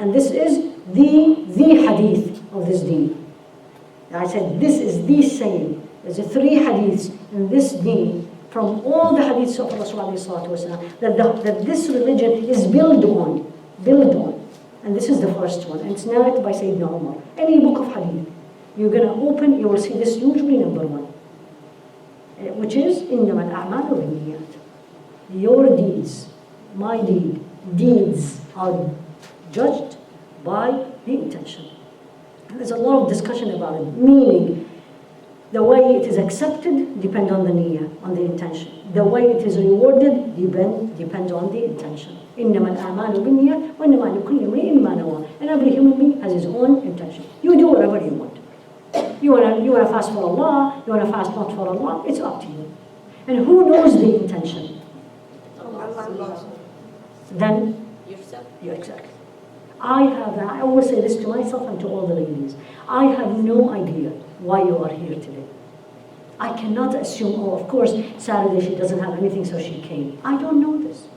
And this is the hadith of this deen. I said this is the saying. There's 3 hadiths in this deen from all the hadiths of Rasulullah that this religion is built on. And this is the first one. And it's narrated by Sayyidina Umar. Any book of hadith, you're going to open, you will see this usually number 1. Which is, إِنَّمَا الْأَعْمَالُ بِالنِّيَّاتِ. Your deeds, my deeds are judged by the intention. And there's a lot of discussion about it, meaning the way it is accepted depends on the niyyah, on the intention. The way it is rewarded depends on the intention. إِنَّمَا الْأَعْمَالُ بِالنِّيَّاتِ وَإِنَّمَا لِكُلِّ امْرِئٍ مَّا نَوَىٰ. And every human being has his own intention. You do whatever you want. You wanna fast for Allah, you wanna fast not for Allah, it's up to you. And who knows the intention? Allah. Then Yourself. you exactly. I always say this to myself and to all the ladies. I have no idea why you are here today. I cannot assume, oh, of course, Saturday she doesn't have anything, so she came. I don't know this.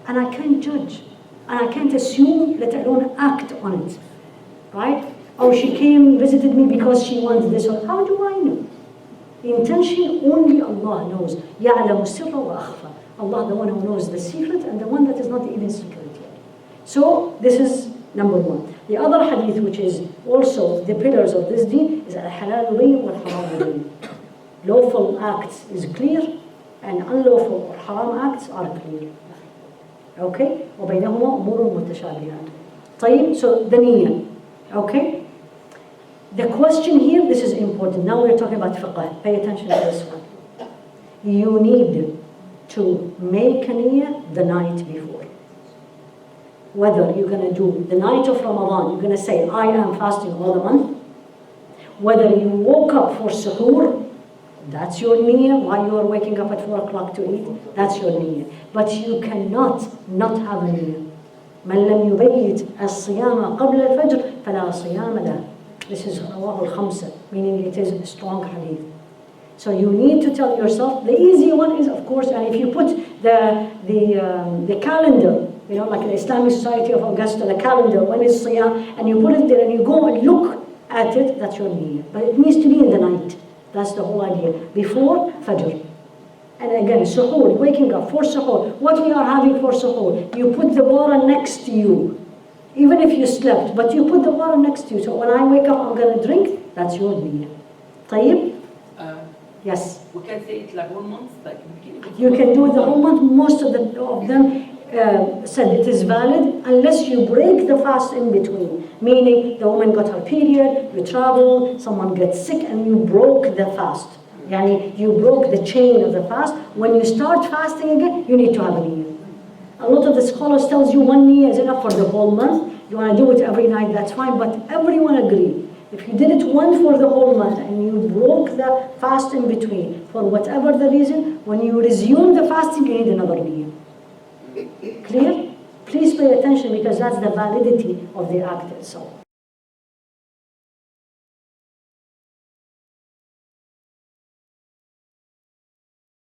And I can't judge. And I can't assume, let alone act on it. Right? Oh, she came, visited me because she wants this. Or how do I know? The intention, only Allah knows. يَعْلَمُ السِّرَّ وَأَخْفَى. Allah, the one who knows the secret and the one that is not even secret yet. So, this is number 1. The other hadith, which is also the pillars of this deen, is al-halal bayn wal-haram bayn. Lawful acts is clear, and unlawful or haram acts are clear. Okay? وَبَيْنَهُمَا أُمُورٌ مُتَشَابِهَاتٌ. طيب, so the niyyah. Okay? The question here, this is important. Now we're talking about fiqh. Pay attention to this one. You need to make a niyyah the night before. Whether you're going to do the night of Ramadan, you're going to say, I am fasting all the month. Whether you woke up for suhoor, that's your niyyah. Why you are waking up at 4 o'clock to eat, that's your niyyah. But you cannot not have a niyyah. من لم يبيت الصيام قبل الفجر فلا صيام له. This is رواه الخمسة, meaning it is a strong hadith. So you need to tell yourself, the easy one is, of course, and if you put the calendar, you know, like the Islamic Society of Augusta, the calendar, when is Siyam, and you put it there and you go and look at it, that's your niyyah. But it needs to be in the night. That's the whole idea. Before Fajr. And again, suhoor, waking up for suhoor. What we are having for suhoor? You put the water next to you. Even if you slept, but you put the water next to you. So when I wake up, I'm going to drink. That's your niyyah. طيب? Yes. We can say it like 1 month, like you can do it the whole month. Most of them said it is valid unless you break the fast in between. Meaning the woman got her period, you travel, someone gets sick, and you broke the fast. Yani you broke the chain of the fast. When you start fasting again, you need to have a niyyah. A lot of the scholars tells you 1 niyyah is enough for the whole month. You want to do it every night, that's fine. But everyone agree. If you did it once for the whole month and you broke the fast in between, for whatever the reason, when you resume the fasting, you need another niyyah. Clear? Please pay attention because that's the validity of the act itself.